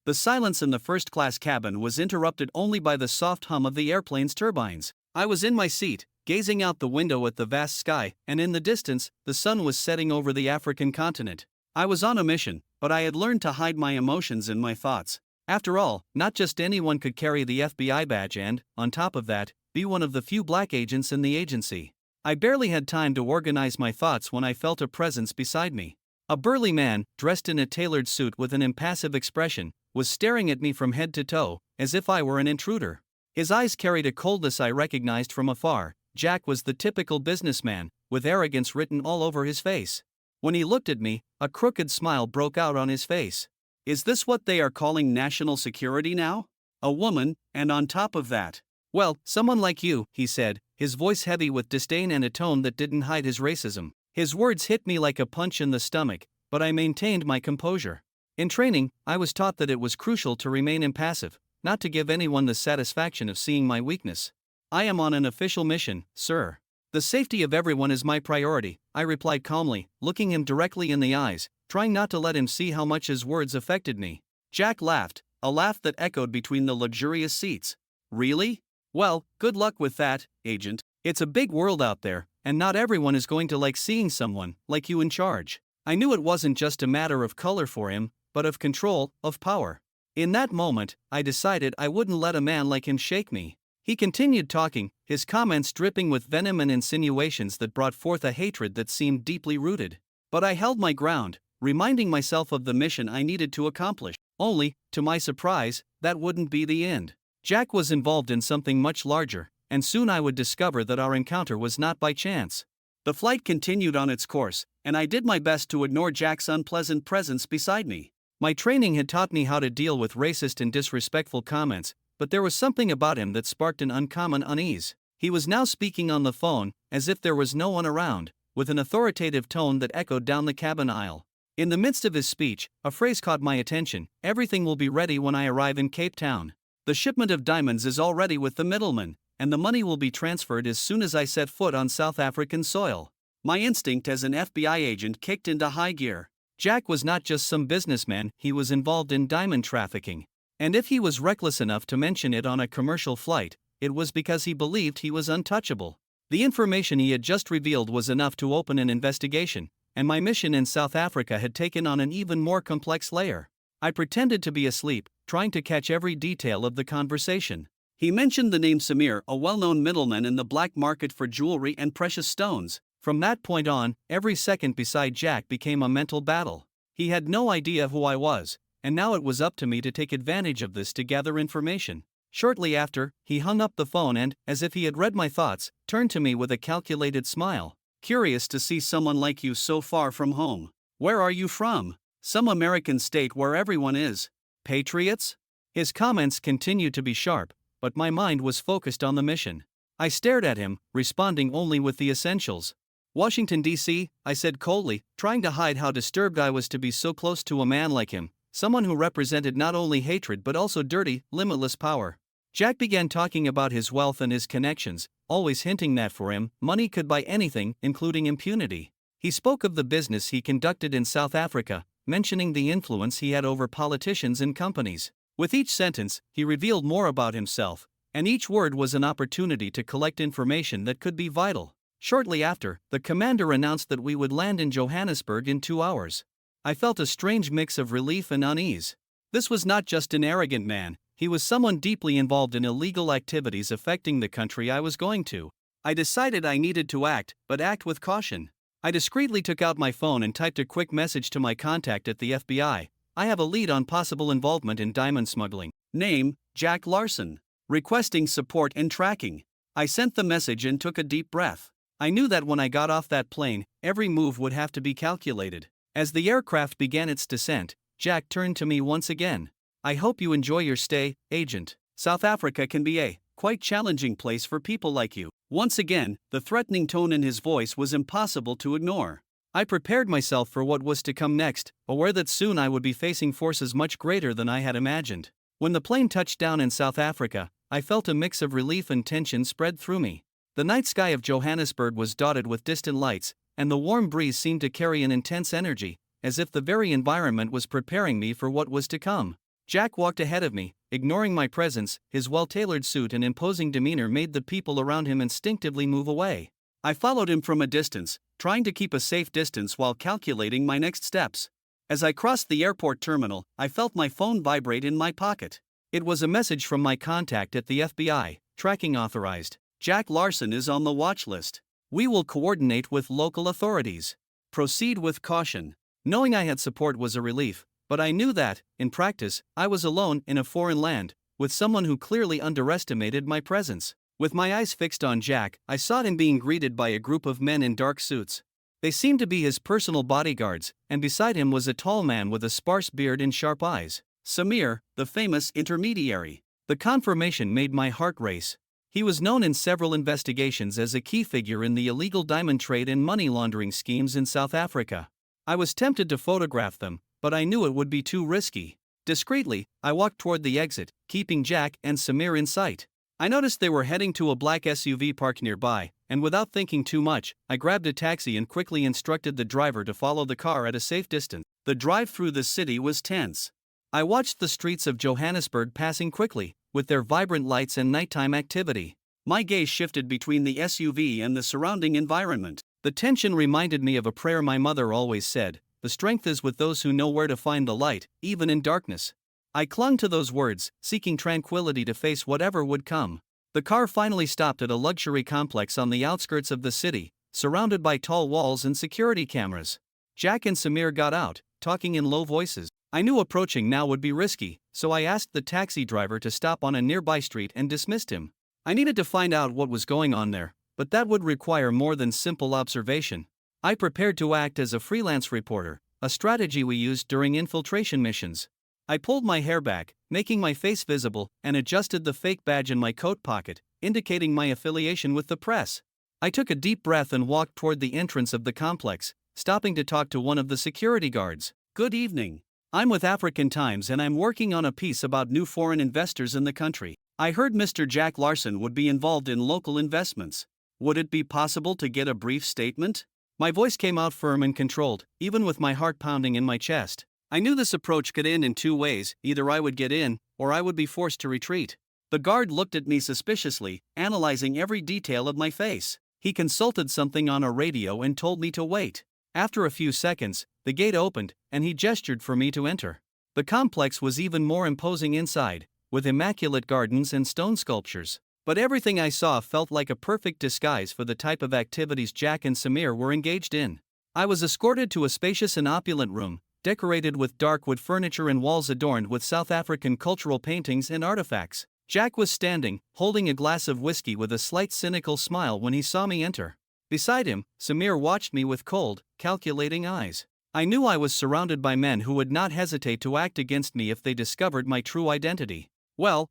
The silence in the first-class cabin was interrupted only by the soft hum of the airplane's turbines. I was in my seat, gazing out the window at the vast sky, and in the distance, the sun was setting over the African continent. I was on a mission, but I had learned to hide my emotions in my thoughts. After all, not just anyone could carry the FBI badge and, on top of that, be one of the few black agents in the agency. I barely had time to organize my thoughts when I felt a presence beside me. A burly man, dressed in a tailored suit with an impassive expression, was staring at me from head to toe, as if I were an intruder. His eyes carried a coldness I recognized from afar. Jack was the typical businessman, with arrogance written all over his face. When he looked at me, a crooked smile broke out on his face. Is this what they are calling national security now? A woman, and on top of that, well, someone like you, he said, his voice heavy with disdain and a tone that didn't hide his racism. His words hit me like a punch in the stomach, but I maintained my composure. In training, I was taught that it was crucial to remain impassive, not to give anyone the satisfaction of seeing my weakness. I am on an official mission, sir. The safety of everyone is my priority, I replied calmly, looking him directly in the eyes, trying not to let him see how much his words affected me. Jack laughed, a laugh that echoed between the luxurious seats. Really? Well, good luck with that, Agent. It's a big world out there, and not everyone is going to like seeing someone like you in charge. I knew it wasn't just a matter of color for him, but of control, of power. In that moment, I decided I wouldn't let a man like him shake me. He continued talking, his comments dripping with venom and insinuations that brought forth a hatred that seemed deeply rooted. But I held my ground, reminding myself of the mission I needed to accomplish. Only, to my surprise, that wouldn't be the end. Jack was involved in something much larger, and soon I would discover that our encounter was not by chance. The flight continued on its course, and I did my best to ignore Jack's unpleasant presence beside me. My training had taught me how to deal with racist and disrespectful comments, but there was something about him that sparked an uncommon unease. He was now speaking on the phone, as if there was no one around, with an authoritative tone that echoed down the cabin aisle. In the midst of his speech, a phrase caught my attention: "Everything will be ready when I arrive in Cape Town. The shipment of diamonds is already with the middleman, and the money will be transferred as soon as I set foot on South African soil." My instinct as an FBI agent kicked into high gear. Jack was not just some businessman, he was involved in diamond trafficking. And if he was reckless enough to mention it on a commercial flight, it was because he believed he was untouchable. The information he had just revealed was enough to open an investigation, and my mission in South Africa had taken on an even more complex layer. I pretended to be asleep, trying to catch every detail of the conversation. He mentioned the name Samir, a well-known middleman in the black market for jewelry and precious stones. From that point on, every second beside Jack became a mental battle. He had no idea who I was, and now it was up to me to take advantage of this to gather information. Shortly after, he hung up the phone and, as if he had read my thoughts, turned to me with a calculated smile. "Curious to see someone like you so far from home. Where are you from? Some American state where everyone is patriots?" His comments continued to be sharp, but my mind was focused on the mission. I stared at him, responding only with the essentials. "Washington, D.C., I said coldly, trying to hide how disturbed I was to be so close to a man like him, someone who represented not only hatred but also dirty, limitless power. Jack began talking about his wealth and his connections, always hinting that for him, money could buy anything, including impunity. He spoke of the business he conducted in South Africa, mentioning the influence he had over politicians and companies. With each sentence, he revealed more about himself, and each word was an opportunity to collect information that could be vital. Shortly after, the commander announced that we would land in Johannesburg in 2 hours. I felt a strange mix of relief and unease. This was not just an arrogant man, he was someone deeply involved in illegal activities affecting the country I was going to. I decided I needed to act, but act with caution. I discreetly took out my phone and typed a quick message to my contact at the FBI. "I have a lead on possible involvement in diamond smuggling. Name, Jack Larson. Requesting support and tracking." I sent the message and took a deep breath. I knew that when I got off that plane, every move would have to be calculated. As the aircraft began its descent, Jack turned to me once again. "I hope you enjoy your stay, Agent. South Africa can be a quite challenging place for people like you." Once again, the threatening tone in his voice was impossible to ignore. I prepared myself for what was to come next, aware that soon I would be facing forces much greater than I had imagined. When the plane touched down in South Africa, I felt a mix of relief and tension spread through me. The night sky of Johannesburg was dotted with distant lights, and the warm breeze seemed to carry an intense energy, as if the very environment was preparing me for what was to come. Jack walked ahead of me, ignoring my presence. His well-tailored suit and imposing demeanor made the people around him instinctively move away. I followed him from a distance, trying to keep a safe distance while calculating my next steps. As I crossed the airport terminal, I felt my phone vibrate in my pocket. It was a message from my contact at the FBI, tracking authorized. Jack Larson is on the watch list. We will coordinate with local authorities. Proceed with caution. Knowing I had support was a relief, but I knew that, in practice, I was alone in a foreign land, with someone who clearly underestimated my presence. With my eyes fixed on Jack, I saw him being greeted by a group of men in dark suits. They seemed to be his personal bodyguards, and beside him was a tall man with a sparse beard and sharp eyes. Samir, the famous intermediary. The confirmation made my heart race. He was known in several investigations as a key figure in the illegal diamond trade and money laundering schemes in South Africa. I was tempted to photograph them, but I knew it would be too risky. Discreetly, I walked toward the exit, keeping Jack and Samir in sight. I noticed they were heading to a black SUV parked nearby, and without thinking too much, I grabbed a taxi and quickly instructed the driver to follow the car at a safe distance. The drive through the city was tense. I watched the streets of Johannesburg passing quickly, with their vibrant lights and nighttime activity. My gaze shifted between the SUV and the surrounding environment. The tension reminded me of a prayer my mother always said: "The strength is with those who know where to find the light, even in darkness." I clung to those words, seeking tranquility to face whatever would come. The car finally stopped at a luxury complex on the outskirts of the city, surrounded by tall walls and security cameras. Jack and Samir got out, talking in low voices. I knew approaching now would be risky, so I asked the taxi driver to stop on a nearby street and dismissed him. I needed to find out what was going on there, but that would require more than simple observation. I prepared to act as a freelance reporter, a strategy we used during infiltration missions. I pulled my hair back, making my face visible, and adjusted the fake badge in my coat pocket, indicating my affiliation with the press. I took a deep breath and walked toward the entrance of the complex, stopping to talk to one of the security guards. "Good evening. I'm with African Times and I'm working on a piece about new foreign investors in the country. I heard Mr. Jack Larson would be involved in local investments. Would it be possible to get a brief statement?" My voice came out firm and controlled, even with my heart pounding in my chest. I knew this approach could end in two ways: either I would get in, or I would be forced to retreat. The guard looked at me suspiciously, analyzing every detail of my face. He consulted something on a radio and told me to wait. After a few seconds, the gate opened, and he gestured for me to enter. The complex was even more imposing inside, with immaculate gardens and stone sculptures. But everything I saw felt like a perfect disguise for the type of activities Jack and Samir were engaged in. I was escorted to a spacious and opulent room, decorated with dark wood furniture and walls adorned with South African cultural paintings and artifacts. Jack was standing, holding a glass of whiskey with a slight cynical smile when he saw me enter. Beside him, Samir watched me with cold, calculating eyes. I knew I was surrounded by men who would not hesitate to act against me if they discovered my true identity. Well,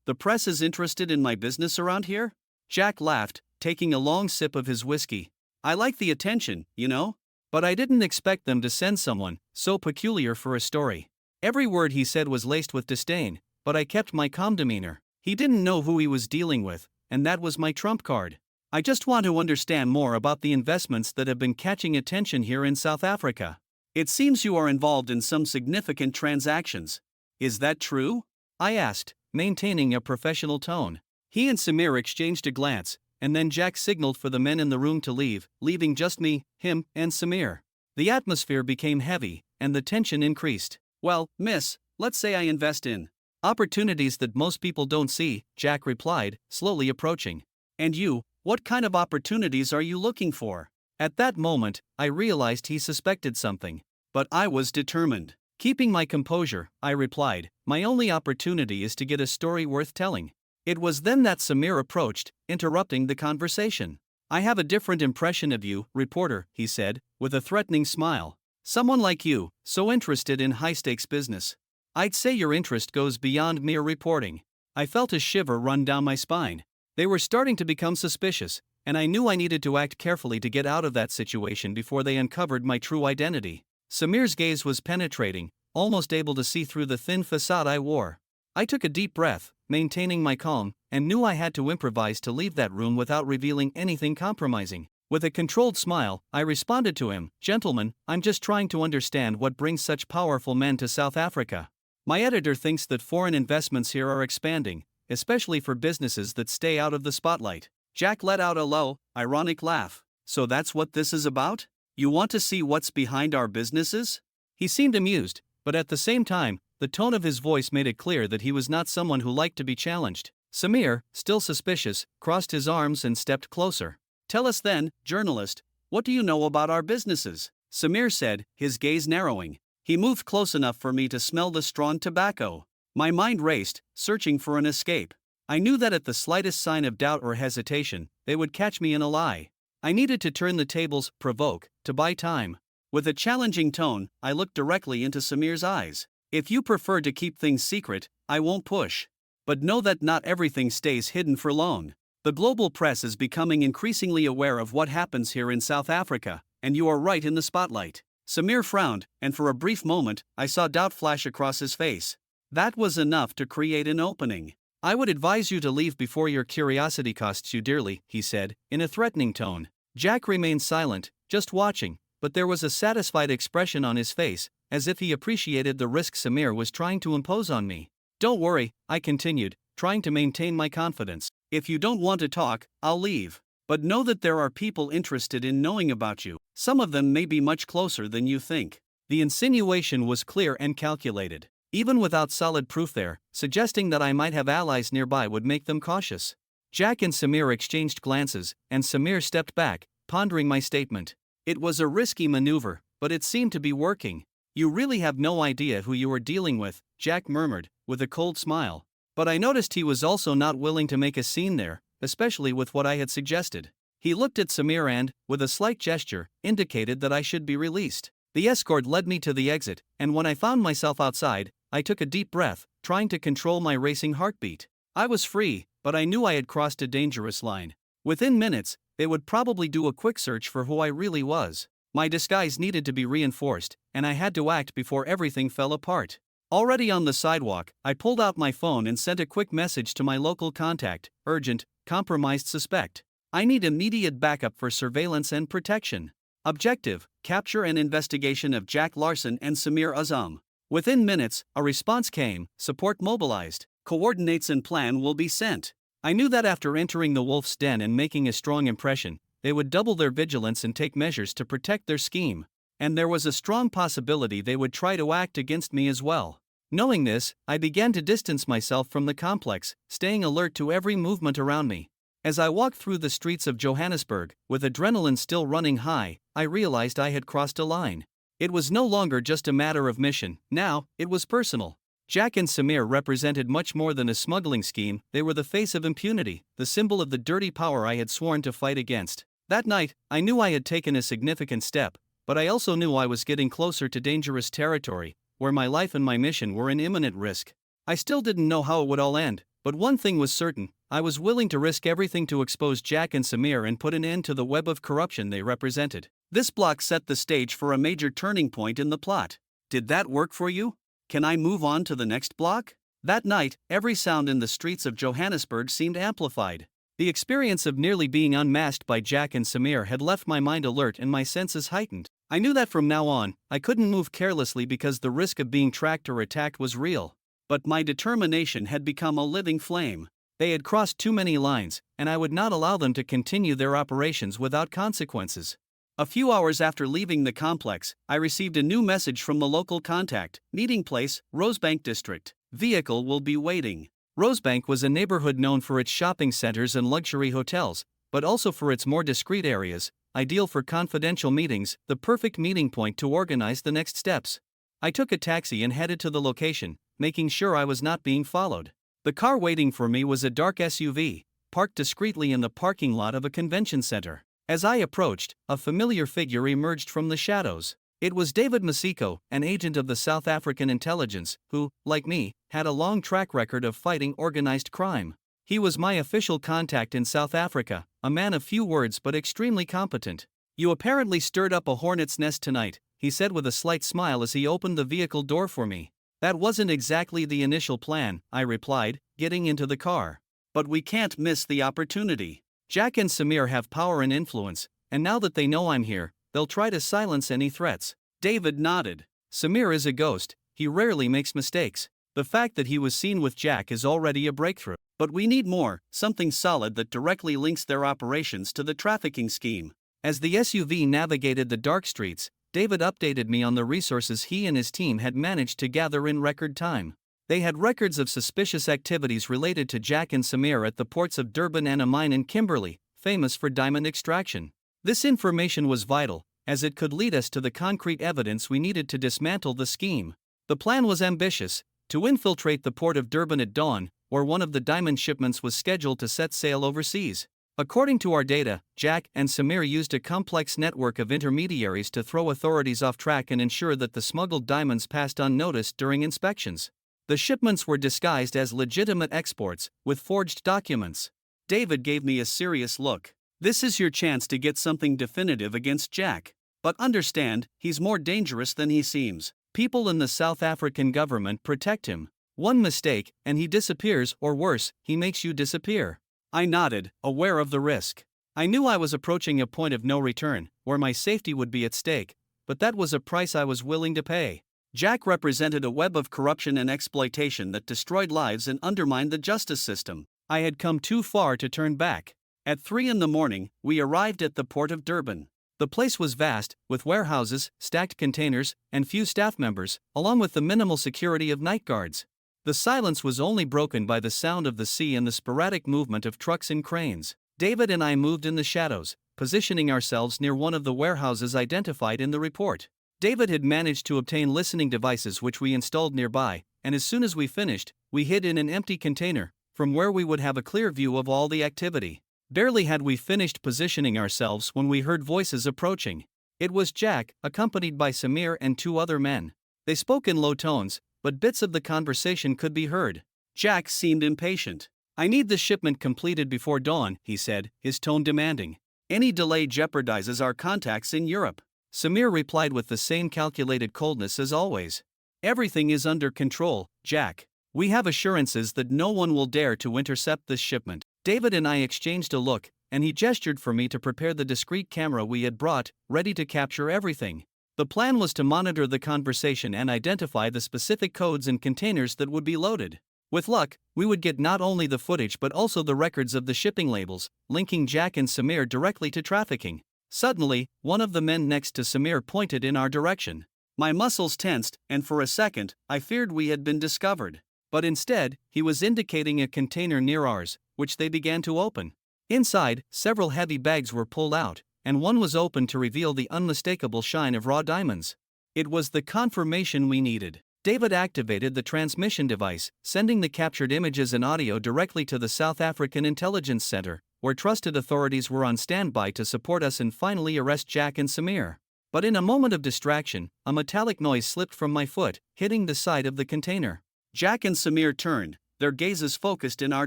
the press is interested in my business around here?" Jack laughed, taking a long sip of his whiskey. "I like the attention, you know. But I didn't expect them to send someone so peculiar for a story." Every word he said was laced with disdain, but I kept my calm demeanor. He didn't know who he was dealing with, and that was my trump card. "I just want to understand more about the investments that have been catching attention here in South Africa. It seems you are involved in some significant transactions. Is that true?" I asked, maintaining a professional tone. He and Samir exchanged a glance, and then Jack signaled for the men in the room to leave, leaving just me, him, and Samir. The atmosphere became heavy, and the tension increased. "Well, miss, let's say I invest in opportunities that most people don't see," Jack replied, slowly approaching. "And you, what kind of opportunities are you looking for?" At that moment, I realized he suspected something. But I was determined. Keeping my composure, I replied, "My only opportunity is to get a story worth telling." It was then that Samir approached, interrupting the conversation. "I have a different impression of you, reporter," he said, with a threatening smile. "Someone like you, so interested in high-stakes business. I'd say your interest goes beyond mere reporting." I felt a shiver run down my spine. They were starting to become suspicious, and I knew I needed to act carefully to get out of that situation before they uncovered my true identity. Samir's gaze was penetrating, almost able to see through the thin facade I wore. I took a deep breath, maintaining my calm, and knew I had to improvise to leave that room without revealing anything compromising. With a controlled smile, I responded to him, "Gentlemen, I'm just trying to understand what brings such powerful men to South Africa. My editor thinks that foreign investments here are expanding, especially for businesses that stay out of the spotlight. Jack let out a low, ironic laugh. So that's what this is about? You want to see what's behind our businesses? He seemed amused, but at the same time, the tone of his voice made it clear that he was not someone who liked to be challenged. Samir, still suspicious, crossed his arms and stepped closer. Tell us then, journalist, what do you know about our businesses? Samir said, his gaze narrowing. He moved close enough for me to smell the strong tobacco. My mind raced, searching for an escape. I knew that at the slightest sign of doubt or hesitation, they would catch me in a lie. I needed to turn the tables, provoke, to buy time. With a challenging tone, I looked directly into Samir's eyes. If you prefer to keep things secret, I won't push. But know that not everything stays hidden for long. The global press is becoming increasingly aware of what happens here in South Africa, and you are right in the spotlight. Samir frowned, and for a brief moment, I saw doubt flash across his face. That was enough to create an opening. I would advise you to leave before your curiosity costs you dearly, he said, in a threatening tone. Jack remained silent, just watching, but there was a satisfied expression on his face, as if he appreciated the risk Samir was trying to impose on me. Don't worry, I continued, trying to maintain my confidence. If you don't want to talk, I'll leave. But know that there are people interested in knowing about you. Some of them may be much closer than you think. The insinuation was clear and calculated. Even without solid proof there, suggesting that I might have allies nearby would make them cautious. Jack and Samir exchanged glances, and Samir stepped back, pondering my statement. It was a risky maneuver, but it seemed to be working. You really have no idea who you are dealing with, Jack murmured, with a cold smile. But I noticed he was also not willing to make a scene there, especially with what I had suggested. He looked at Samir and, with a slight gesture, indicated that I should be released. The escort led me to the exit, and when I found myself outside, I took a deep breath, trying to control my racing heartbeat. I was free, but I knew I had crossed a dangerous line. Within minutes, they would probably do a quick search for who I really was. My disguise needed to be reinforced, and I had to act before everything fell apart. Already on the sidewalk, I pulled out my phone and sent a quick message to my local contact, urgent, compromised suspect. I need immediate backup for surveillance and protection. Objective, capture and investigation of Jack Larson and Samir Azam. Within minutes, a response came, support mobilized, coordinates and plan will be sent. I knew that after entering the wolf's den and making a strong impression, they would double their vigilance and take measures to protect their scheme. And there was a strong possibility they would try to act against me as well. Knowing this, I began to distance myself from the complex, staying alert to every movement around me. As I walked through the streets of Johannesburg, with adrenaline still running high, I realized I had crossed a line. It was no longer just a matter of mission, now, it was personal. Jack and Samir represented much more than a smuggling scheme, they were the face of impunity, the symbol of the dirty power I had sworn to fight against. That night, I knew I had taken a significant step, but I also knew I was getting closer to dangerous territory, where my life and my mission were in imminent risk. I still didn't know how it would all end, but one thing was certain, I was willing to risk everything to expose Jack and Samir and put an end to the web of corruption they represented. This block set the stage for a major turning point in the plot. Did that work for you? Can I move on to the next block? That night, every sound in the streets of Johannesburg seemed amplified. The experience of nearly being unmasked by Jack and Samir had left my mind alert and my senses heightened. I knew that from now on, I couldn't move carelessly because the risk of being tracked or attacked was real. But my determination had become a living flame. They had crossed too many lines, and I would not allow them to continue their operations without consequences. A few hours after leaving the complex, I received a new message from the local contact, meeting place, Rosebank District. Vehicle will be waiting. Rosebank was a neighborhood known for its shopping centers and luxury hotels, but also for its more discreet areas, ideal for confidential meetings, the perfect meeting point to organize the next steps. I took a taxi and headed to the location, making sure I was not being followed. The car waiting for me was a dark SUV, parked discreetly in the parking lot of a convention center. As I approached, a familiar figure emerged from the shadows. It was David Masiko, an agent of the South African intelligence, who, like me, had a long track record of fighting organized crime. He was my official contact in South Africa, a man of few words but extremely competent. You apparently stirred up a hornet's nest tonight, he said with a slight smile as he opened the vehicle door for me. That wasn't exactly the initial plan, I replied, getting into the car. But we can't miss the opportunity. Jack and Samir have power and influence, and now that they know I'm here, they'll try to silence any threats. David nodded. Samir is a ghost, he rarely makes mistakes. The fact that he was seen with Jack is already a breakthrough. But we need more, something solid that directly links their operations to the trafficking scheme. As the SUV navigated the dark streets, David updated me on the resources he and his team had managed to gather in record time. They had records of suspicious activities related to Jack and Samir at the ports of Durban and a mine in Kimberley, famous for diamond extraction. This information was vital, as it could lead us to the concrete evidence we needed to dismantle the scheme. The plan was ambitious: to infiltrate the port of Durban at dawn, where one of the diamond shipments was scheduled to set sail overseas. According to our data, Jack and Samir used a complex network of intermediaries to throw authorities off track and ensure that the smuggled diamonds passed unnoticed during inspections. The shipments were disguised as legitimate exports, with forged documents. David gave me a serious look. This is your chance to get something definitive against Jack. But understand, he's more dangerous than he seems. People in the South African government protect him. One mistake, and he disappears, or worse, he makes you disappear. I nodded, aware of the risk. I knew I was approaching a point of no return, where my safety would be at stake, but that was a price I was willing to pay. Jack represented a web of corruption and exploitation that destroyed lives and undermined the justice system. I had come too far to turn back. At 3 a.m, we arrived at the port of Durban. The place was vast, with warehouses, stacked containers, and few staff members, along with the minimal security of night guards. The silence was only broken by the sound of the sea and the sporadic movement of trucks and cranes. David and I moved in the shadows, positioning ourselves near one of the warehouses identified in the report. David had managed to obtain listening devices which we installed nearby, and as soon as we finished, we hid in an empty container, from where we would have a clear view of all the activity. Barely had we finished positioning ourselves when we heard voices approaching. It was Jack, accompanied by Samir and 2 other men. They spoke in low tones, but bits of the conversation could be heard. Jack seemed impatient. "I need the shipment completed before dawn," he said, his tone demanding. "Any delay jeopardizes our contacts in Europe." Samir replied with the same calculated coldness as always. "Everything is under control, Jack. We have assurances that no one will dare to intercept this shipment." David and I exchanged a look, and he gestured for me to prepare the discreet camera we had brought, ready to capture everything. The plan was to monitor the conversation and identify the specific codes and containers that would be loaded. With luck, we would get not only the footage but also the records of the shipping labels, linking Jack and Samir directly to trafficking. Suddenly, one of the men next to Samir pointed in our direction. My muscles tensed, and for a second, I feared we had been discovered. But instead, he was indicating a container near ours, which they began to open. Inside, several heavy bags were pulled out, and one was opened to reveal the unmistakable shine of raw diamonds. It was the confirmation we needed. David activated the transmission device, sending the captured images and audio directly to the South African Intelligence Center, where trusted authorities were on standby to support us and finally arrest Jack and Samir. But in a moment of distraction, a metallic noise slipped from my foot, hitting the side of the container. Jack and Samir turned, their gazes focused in our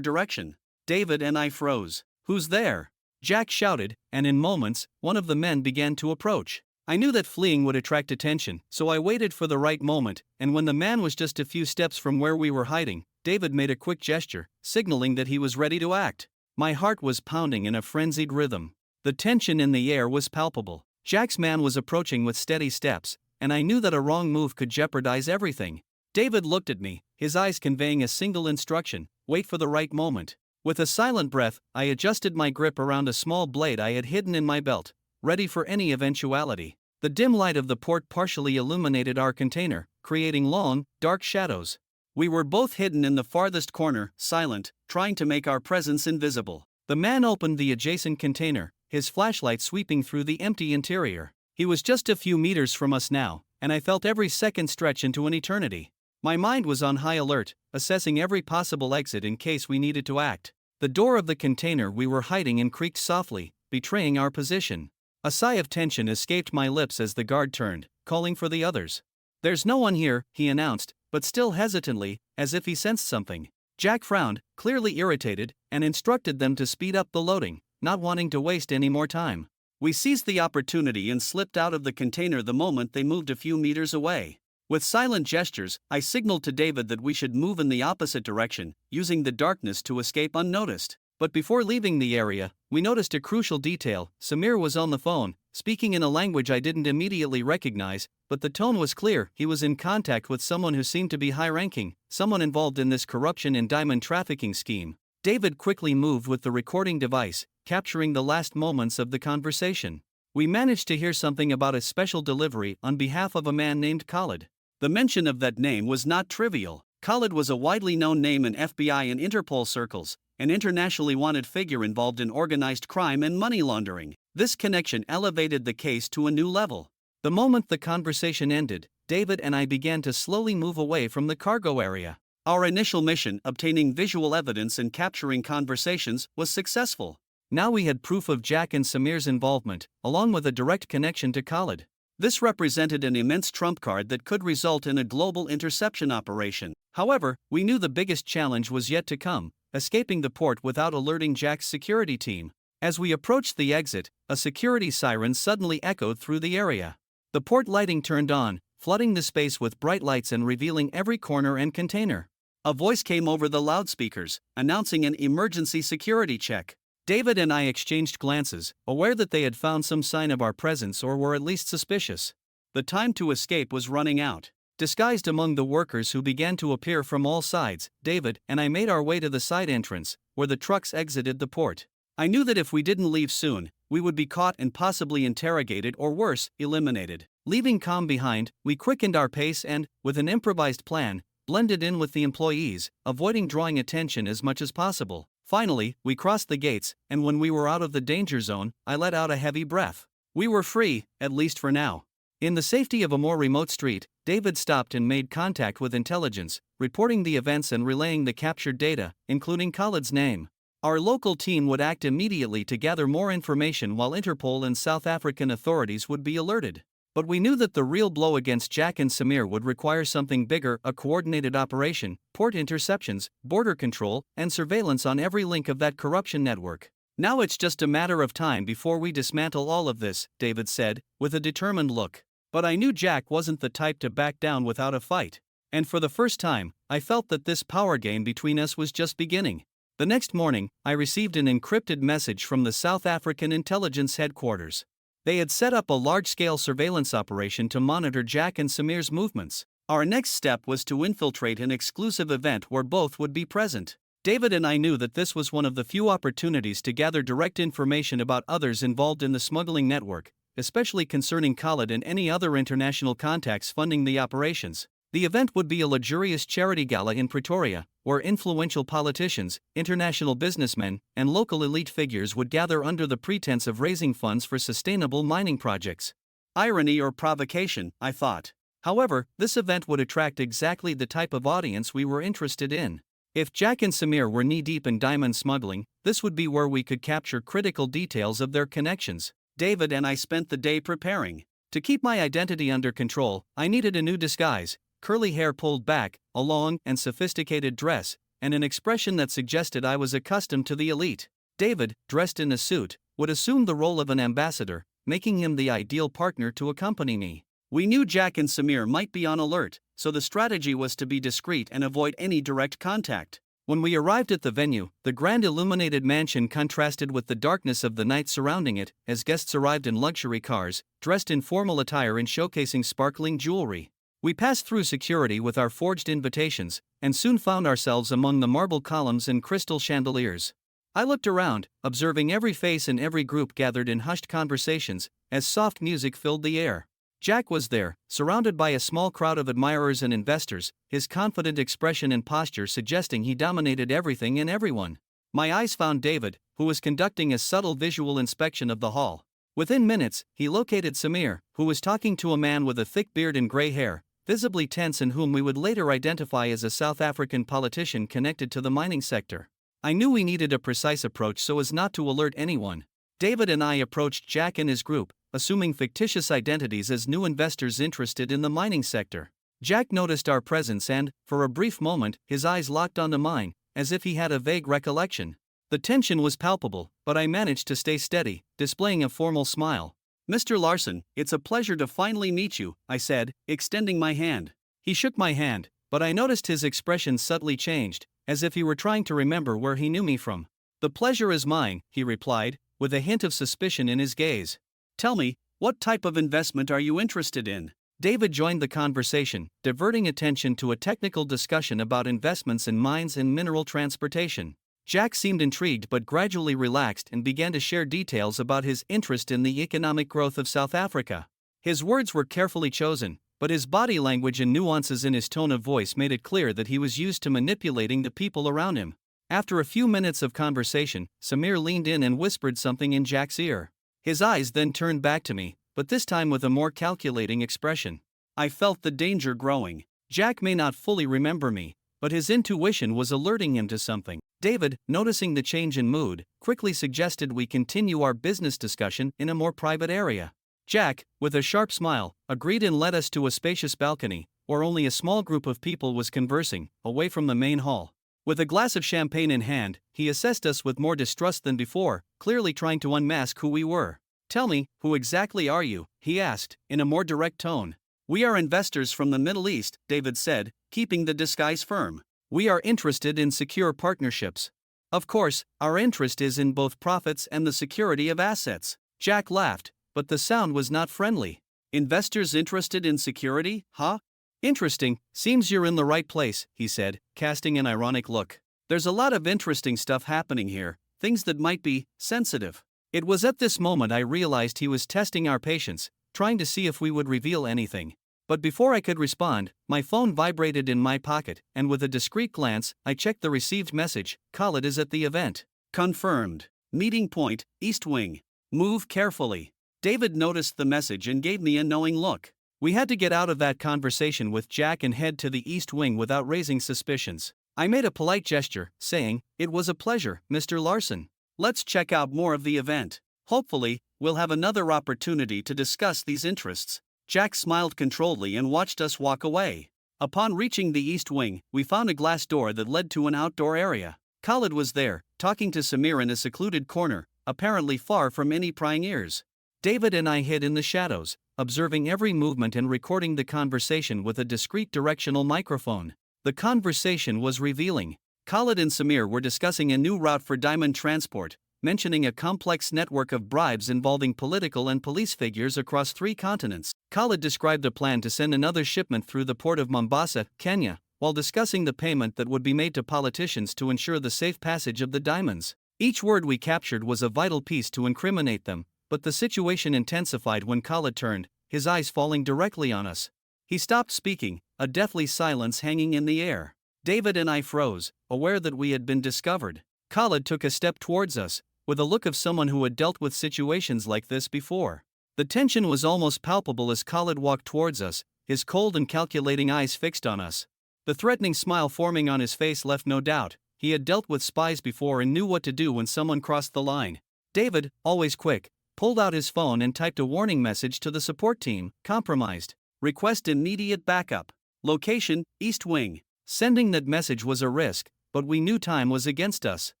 direction. David and I froze. "Who's there?" Jack shouted, and in moments, one of the men began to approach. I knew that fleeing would attract attention, so I waited for the right moment, and when the man was just a few steps from where we were hiding, David made a quick gesture, signaling that he was ready to act. My heart was pounding in a frenzied rhythm. The tension in the air was palpable. Jack's man was approaching with steady steps, and I knew that a wrong move could jeopardize everything. David looked at me, his eyes conveying a single instruction: wait for the right moment. With a silent breath, I adjusted my grip around a small blade I had hidden in my belt, ready for any eventuality. The dim light of the port partially illuminated our container, creating long, dark shadows. We were both hidden in the farthest corner, silent, trying to make our presence invisible. The man opened the adjacent container, his flashlight sweeping through the empty interior. He was just a few meters from us now, and I felt every second stretch into an eternity. My mind was on high alert, assessing every possible exit in case we needed to act. The door of the container we were hiding in creaked softly, betraying our position. A sigh of tension escaped my lips as the guard turned, calling for the others. "There's no one here," he announced, but still hesitantly, as if he sensed something. Jack frowned, clearly irritated, and instructed them to speed up the loading, not wanting to waste any more time. We seized the opportunity and slipped out of the container the moment they moved a few meters away. With silent gestures, I signaled to David that we should move in the opposite direction, using the darkness to escape unnoticed. But before leaving the area, we noticed a crucial detail: Samir was on the phone, speaking in a language I didn't immediately recognize, but the tone was clear. He was in contact with someone who seemed to be high-ranking, someone involved in this corruption and diamond trafficking scheme. David quickly moved with the recording device, capturing the last moments of the conversation. We managed to hear something about a special delivery on behalf of a man named Khalid. The mention of that name was not trivial. Khalid was a widely known name in FBI and Interpol circles, an internationally wanted figure involved in organized crime and money laundering. This connection elevated the case to a new level. The moment the conversation ended, David and I began to slowly move away from the cargo area. Our initial mission, obtaining visual evidence and capturing conversations, was successful. Now we had proof of Jack and Samir's involvement, along with a direct connection to Khalid. This represented an immense trump card that could result in a global interception operation. However, we knew the biggest challenge was yet to come, escaping the port without alerting Jack's security team. As we approached the exit, a security siren suddenly echoed through the area. The port lighting turned on, flooding the space with bright lights and revealing every corner and container. A voice came over the loudspeakers, announcing an emergency security check. David and I exchanged glances, aware that they had found some sign of our presence or were at least suspicious. The time to escape was running out. Disguised among the workers who began to appear from all sides, David and I made our way to the side entrance, where the trucks exited the port. I knew that if we didn't leave soon, we would be caught and possibly interrogated or worse, eliminated. Leaving Com behind, we quickened our pace and, with an improvised plan, blended in with the employees, avoiding drawing attention as much as possible. Finally, we crossed the gates, and when we were out of the danger zone, I let out a heavy breath. We were free, at least for now. In the safety of a more remote street, David stopped and made contact with intelligence, reporting the events and relaying the captured data, including Khalid's name. Our local team would act immediately to gather more information while Interpol and South African authorities would be alerted. But we knew that the real blow against Jack and Samir would require something bigger: a coordinated operation, port interceptions, border control, and surveillance on every link of that corruption network. Now it's just a matter of time before we dismantle all of this, David said, with a determined look. But I knew Jack wasn't the type to back down without a fight. And for the first time, I felt that this power game between us was just beginning. The next morning, I received an encrypted message from the South African intelligence headquarters. They had set up a large-scale surveillance operation to monitor Jack and Samir's movements. Our next step was to infiltrate an exclusive event where both would be present. David and I knew that this was one of the few opportunities to gather direct information about others involved in the smuggling network, especially concerning Khalid and any other international contacts funding the operations. The event would be a luxurious charity gala in Pretoria, where influential politicians, international businessmen, and local elite figures would gather under the pretense of raising funds for sustainable mining projects. Irony or provocation, I thought. However, this event would attract exactly the type of audience we were interested in. If Jack and Samir were knee-deep in diamond smuggling, this would be where we could capture critical details of their connections. David and I spent the day preparing. To keep my identity under control, I needed a new disguise: curly hair pulled back, a long and sophisticated dress, and an expression that suggested I was accustomed to the elite. David, dressed in a suit, would assume the role of an ambassador, making him the ideal partner to accompany me. We knew Jack and Samir might be on alert, so the strategy was to be discreet and avoid any direct contact. When we arrived at the venue, the grand illuminated mansion contrasted with the darkness of the night surrounding it, as guests arrived in luxury cars, dressed in formal attire and showcasing sparkling jewelry. We passed through security with our forged invitations, and soon found ourselves among the marble columns and crystal chandeliers. I looked around, observing every face and every group gathered in hushed conversations, as soft music filled the air. Jack was there, surrounded by a small crowd of admirers and investors, his confident expression and posture suggesting he dominated everything and everyone. My eyes found David, who was conducting a subtle visual inspection of the hall. Within minutes, he located Samir, who was talking to a man with a thick beard and gray hair, visibly tense and whom we would later identify as a South African politician connected to the mining sector. I knew we needed a precise approach so as not to alert anyone. David and I approached Jack and his group, assuming fictitious identities as new investors interested in the mining sector. Jack noticed our presence and, for a brief moment, his eyes locked onto mine, as if he had a vague recollection. The tension was palpable, but I managed to stay steady, displaying a formal smile. "Mr. Larson, it's a pleasure to finally meet you," I said, extending my hand. He shook my hand, but I noticed his expression subtly changed, as if he were trying to remember where he knew me from. "The pleasure is mine," he replied, with a hint of suspicion in his gaze. "Tell me, What type of investment are you interested in? David joined the conversation, diverting attention to a technical discussion about investments in mines and mineral transportation. Jack seemed intrigued but gradually relaxed and began to share details about his interest in the economic growth of South Africa. His words were carefully chosen, but his body language and nuances in his tone of voice made it clear that he was used to manipulating the people around him. After a few minutes of conversation, Samir leaned in and whispered something in Jack's ear. His eyes then turned back to me, but this time with a more calculating expression. I felt the danger growing. Jack may not fully remember me, but his intuition was alerting him to something. David, noticing the change in mood, quickly suggested we continue our business discussion in a more private area. Jack, with a sharp smile, agreed and led us to a spacious balcony, where only a small group of people was conversing, away from the main hall. With a glass of champagne in hand, he assessed us with more distrust than before, clearly trying to unmask who we were. Tell me, who exactly are you? He asked, in a more direct tone. We are investors from the Middle East, David said, keeping the disguise firm. We are interested in secure partnerships. Of course, our interest is in both profits and the security of assets. Jack laughed, but the sound was not friendly. Investors interested in security, huh? Interesting, seems you're in the right place, he said, casting an ironic look. There's a lot of interesting stuff happening here, things that might be sensitive. It was at this moment I realized he was testing our patience, trying to see if we would reveal anything. But before I could respond, my phone vibrated in my pocket, and with a discreet glance, I checked the received message. Khalid is at the event. Confirmed. Meeting point, East Wing. Move carefully. David noticed the message and gave me a knowing look. We had to get out of that conversation with Jack and head to the East Wing without raising suspicions. I made a polite gesture, saying, "It was a pleasure, Mr. Larson. Let's check out more of the event. Hopefully, we'll have another opportunity to discuss these interests." Jack smiled controlledly and watched us walk away. Upon reaching the East Wing, we found a glass door that led to an outdoor area. Khalid was there, talking to Samir in a secluded corner, apparently far from any prying ears. David and I hid in the shadows, observing every movement and recording the conversation with a discreet directional microphone. The conversation was revealing. Khalid and Samir were discussing a new route for diamond transport, mentioning a complex network of bribes involving political and police figures across 3 continents. Khalid described a plan to send another shipment through the port of Mombasa, Kenya, while discussing the payment that would be made to politicians to ensure the safe passage of the diamonds. Each word we captured was a vital piece to incriminate them, but the situation intensified when Khalid turned, his eyes falling directly on us. He stopped speaking, a deathly silence hanging in the air. David and I froze, aware that we had been discovered. Khalid took a step towards us, with a look of someone who had dealt with situations like this before. The tension was almost palpable as Khalid walked towards us, his cold and calculating eyes fixed on us. The threatening smile forming on his face left no doubt. He had dealt with spies before and knew what to do when someone crossed the line. David, always quick, pulled out his phone and typed a warning message to the support team. Compromised. Request immediate backup. Location, East Wing. Sending that message was a risk, but we knew time was against us.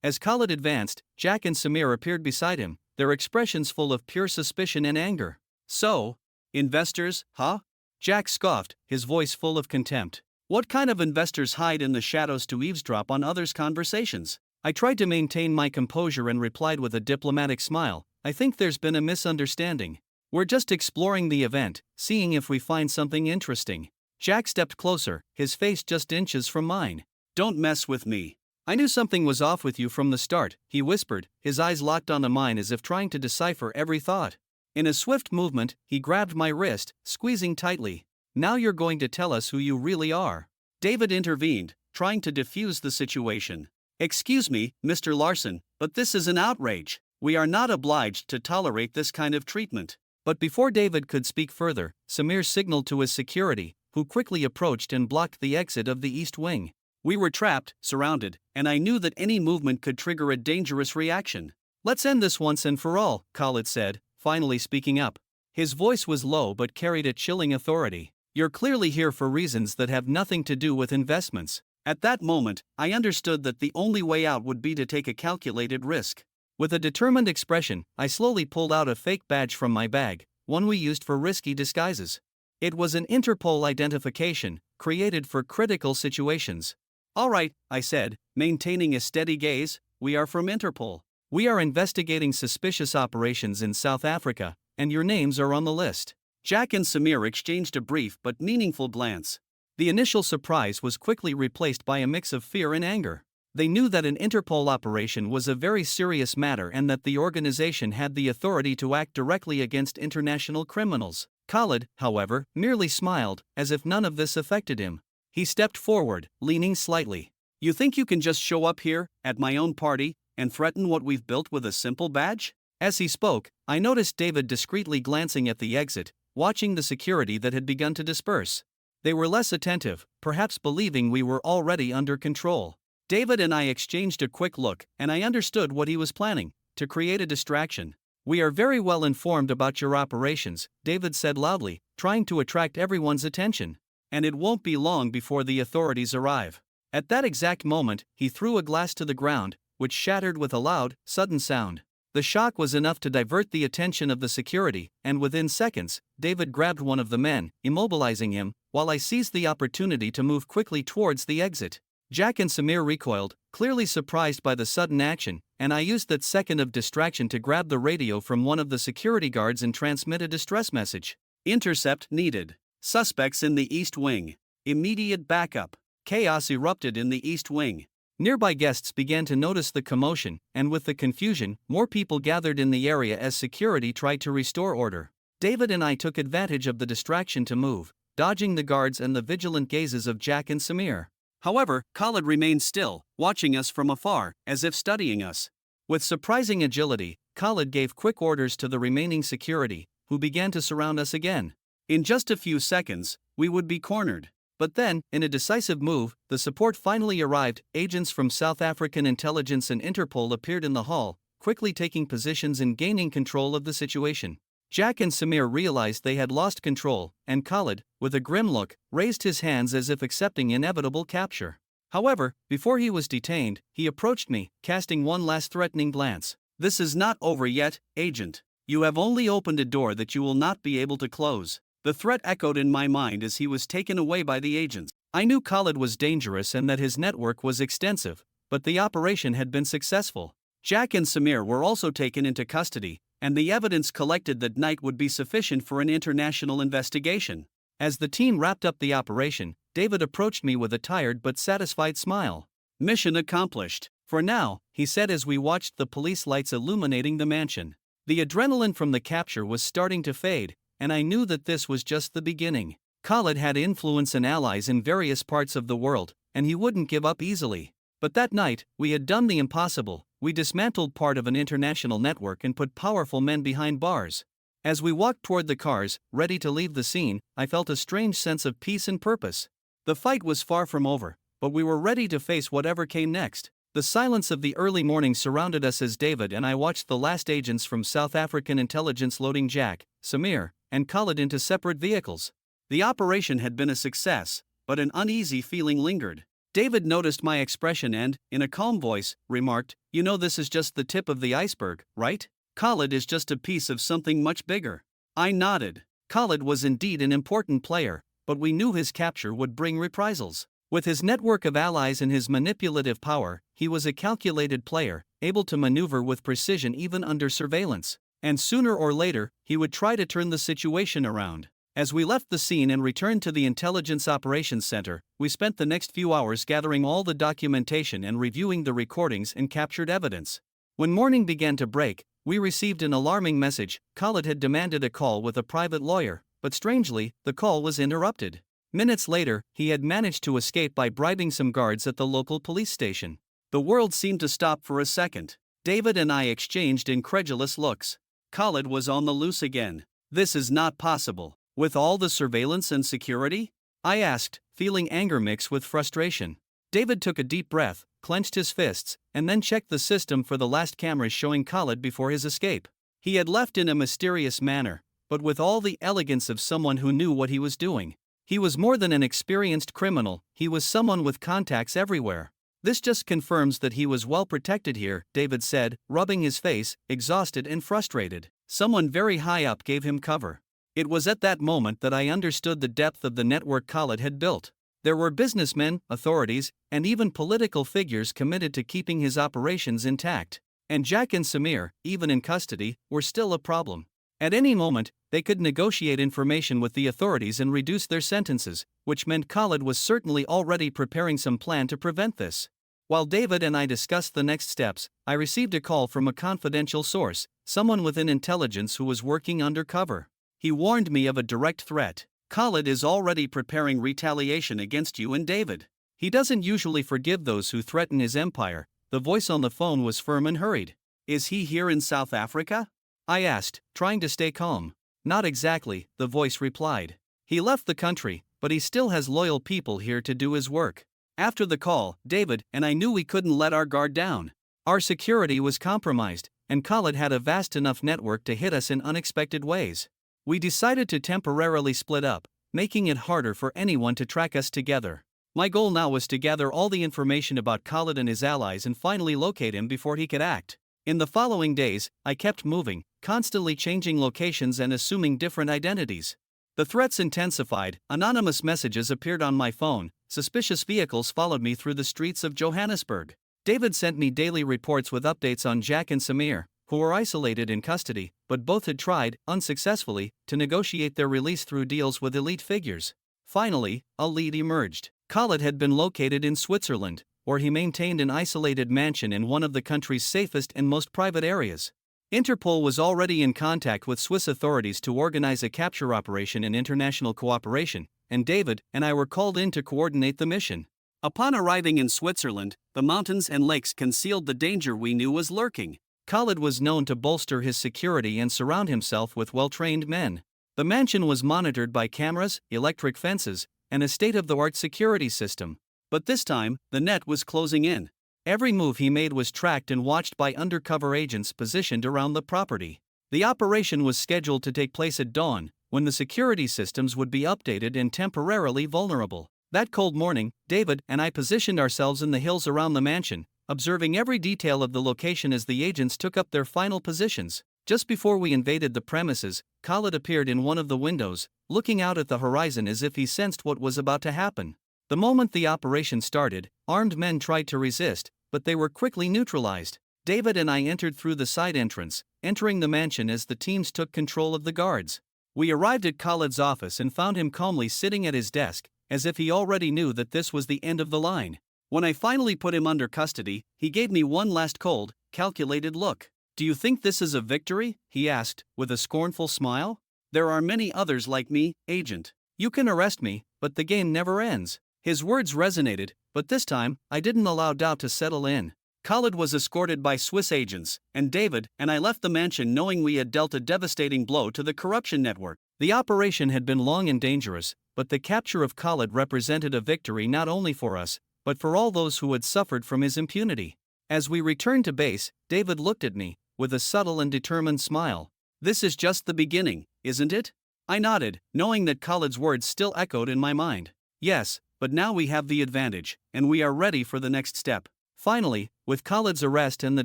As Khalid advanced, Jack and Samir appeared beside him, their expressions full of pure suspicion and anger. So, investors, huh? Jack scoffed, his voice full of contempt. What kind of investors hide in the shadows to eavesdrop on others' conversations? I tried to maintain my composure and replied with a diplomatic smile, I think there's been a misunderstanding. We're just exploring the event, seeing if we find something interesting. Jack stepped closer, his face just inches from mine. Don't mess with me. I knew something was off with you from the start, he whispered, his eyes locked onto mine as if trying to decipher every thought. In a swift movement, he grabbed my wrist, squeezing tightly. Now you're going to tell us who you really are. David intervened, trying to defuse the situation. Excuse me, Mr. Larson, but this is an outrage. We are not obliged to tolerate this kind of treatment. But before David could speak further, Samir signaled to his security, who quickly approached and blocked the exit of the East Wing. We were trapped, surrounded, and I knew that any movement could trigger a dangerous reaction. Let's end this once and for all, Khalid said, finally speaking up. His voice was low but carried a chilling authority. You're clearly here for reasons that have nothing to do with investments. At that moment, I understood that the only way out would be to take a calculated risk. With a determined expression, I slowly pulled out a fake badge from my bag, one we used for risky disguises. It was an Interpol identification, created for critical situations. All right, I said, maintaining a steady gaze, we are from Interpol. We are investigating suspicious operations in South Africa, and your names are on the list." Jack and Samir exchanged a brief but meaningful glance. The initial surprise was quickly replaced by a mix of fear and anger. They knew that an Interpol operation was a very serious matter and that the organization had the authority to act directly against international criminals. Khalid, however, merely smiled, as if none of this affected him. He stepped forward, leaning slightly. "You think you can just show up here, at my own party, and threaten what we've built with a simple badge?" As he spoke, I noticed David discreetly glancing at the exit, watching the security that had begun to disperse. They were less attentive, perhaps believing we were already under control. David and I exchanged a quick look, and I understood what he was planning: to create a distraction. "We are very well informed about your operations," David said loudly, trying to attract everyone's attention. "And it won't be long before the authorities arrive." At that exact moment, he threw a glass to the ground, which shattered with a loud, sudden sound. The shock was enough to divert the attention of the security, and within seconds, David grabbed one of the men, immobilizing him, while I seized the opportunity to move quickly towards the exit. Jack and Samir recoiled, clearly surprised by the sudden action, and I used that second of distraction to grab the radio from one of the security guards and transmit a distress message. "Intercept needed. Suspects in the East Wing. Immediate backup." Chaos erupted in the East Wing. Nearby guests began to notice the commotion, and with the confusion, more people gathered in the area as security tried to restore order. David and I took advantage of the distraction to move, dodging the guards and the vigilant gazes of Jack and Samir. However, Khalid remained still, watching us from afar, as if studying us. With surprising agility, Khalid gave quick orders to the remaining security, who began to surround us again. In just a few seconds, we would be cornered. But then, in a decisive move, the support finally arrived. Agents from South African intelligence and Interpol appeared in the hall, quickly taking positions and gaining control of the situation. Jack and Samir realized they had lost control, and Khalid, with a grim look, raised his hands as if accepting inevitable capture. However, before he was detained, he approached me, casting one last threatening glance. "This is not over yet, Agent. You have only opened a door that you will not be able to close." The threat echoed in my mind as he was taken away by the agents. I knew Khalid was dangerous and that his network was extensive, but the operation had been successful. Jack and Samir were also taken into custody, and the evidence collected that night would be sufficient for an international investigation. As the team wrapped up the operation, David approached me with a tired but satisfied smile. "Mission accomplished. For now," he said as we watched the police lights illuminating the mansion. The adrenaline from the capture was starting to fade, and I knew that this was just the beginning. Khalid had influence and allies in various parts of the world, and he wouldn't give up easily. But that night, we had done the impossible. We dismantled part of an international network and put powerful men behind bars. As we walked toward the cars, ready to leave the scene, I felt a strange sense of peace and purpose. The fight was far from over, but we were ready to face whatever came next. The silence of the early morning surrounded us as David and I watched the last agents from South African intelligence loading Jack, Samir, and Khalid into separate vehicles. The operation had been a success, but an uneasy feeling lingered. David noticed my expression and, in a calm voice, remarked, "You know this is just the tip of the iceberg, right? Khalid is just a piece of something much bigger." I nodded. Khalid was indeed an important player, but we knew his capture would bring reprisals. With his network of allies and his manipulative power, he was a calculated player, able to maneuver with precision even under surveillance. And sooner or later, he would try to turn the situation around. As we left the scene and returned to the Intelligence Operations Center, we spent the next few hours gathering all the documentation and reviewing the recordings and captured evidence. When morning began to break, we received an alarming message. Khalid had demanded a call with a private lawyer, but strangely, the call was interrupted. Minutes later, he had managed to escape by bribing some guards at the local police station. The world seemed to stop for a second. David and I exchanged incredulous looks. Khalid was on the loose again. "This is not possible. With all the surveillance and security?" I asked, feeling anger mixed with frustration. David took a deep breath, clenched his fists, and then checked the system for the last cameras showing Khalid before his escape. He had left in a mysterious manner, but with all the elegance of someone who knew what he was doing. He was more than an experienced criminal, he was someone with contacts everywhere. "This just confirms that he was well protected here," David said, rubbing his face, exhausted and frustrated. "Someone very high up gave him cover." It was at that moment that I understood the depth of the network Khalid had built. There were businessmen, authorities, and even political figures committed to keeping his operations intact. And Jack and Samir, even in custody, were still a problem. At any moment, they could negotiate information with the authorities and reduce their sentences, which meant Khalid was certainly already preparing some plan to prevent this. While David and I discussed the next steps, I received a call from a confidential source, someone within intelligence who was working undercover. He warned me of a direct threat. Khalid is already preparing retaliation against you and David. He doesn't usually forgive those who threaten his empire. The voice on the phone was firm and hurried. Is he here in South Africa? I asked, trying to stay calm. Not exactly, the voice replied. He left the country, but he still has loyal people here to do his work. After the call, David and I knew we couldn't let our guard down. Our security was compromised, and Khalid had a vast enough network to hit us in unexpected ways. We decided to temporarily split up, making it harder for anyone to track us together. My goal now was to gather all the information about Khalid and his allies and finally locate him before he could act. In the following days, I kept moving, constantly changing locations and assuming different identities. The threats intensified, anonymous messages appeared on my phone, suspicious vehicles followed me through the streets of Johannesburg. David sent me daily reports with updates on Jack and Samir, who were isolated in custody, but both had tried, unsuccessfully, to negotiate their release through deals with elite figures. Finally, a lead emerged. Khalid had been located in Switzerland, where he maintained an isolated mansion in one of the country's safest and most private areas. Interpol was already in contact with Swiss authorities to organize a capture operation in international cooperation, and David and I were called in to coordinate the mission. Upon arriving in Switzerland, the mountains and lakes concealed the danger we knew was lurking. Khalid was known to bolster his security and surround himself with well-trained men. The mansion was monitored by cameras, electric fences, and a state-of-the-art security system. But this time, the net was closing in. Every move he made was tracked and watched by undercover agents positioned around the property. The operation was scheduled to take place at dawn, when the security systems would be updated and temporarily vulnerable. That cold morning, David and I positioned ourselves in the hills around the mansion, observing every detail of the location as the agents took up their final positions. Just before we invaded the premises, Khalid appeared in one of the windows, looking out at the horizon as if he sensed what was about to happen. The moment the operation started, armed men tried to resist, but they were quickly neutralized. David and I entered through the side entrance, entering the mansion as the teams took control of the guards. We arrived at Khalid's office and found him calmly sitting at his desk, as if he already knew that this was the end of the line. When I finally put him under custody, he gave me one last cold, calculated look. "Do you think this is a victory?" he asked, with a scornful smile. "There are many others like me, agent. You can arrest me, but the game never ends." His words resonated, but this time, I didn't allow doubt to settle in. Khalid was escorted by Swiss agents, and David and I left the mansion knowing we had dealt a devastating blow to the corruption network. The operation had been long and dangerous, but the capture of Khalid represented a victory not only for us, but for all those who had suffered from his impunity. As we returned to base, David looked at me, with a subtle and determined smile. "This is just the beginning, isn't it?" I nodded, knowing that Khalid's words still echoed in my mind. "Yes, but now we have the advantage, and we are ready for the next step." Finally, with Khalid's arrest and the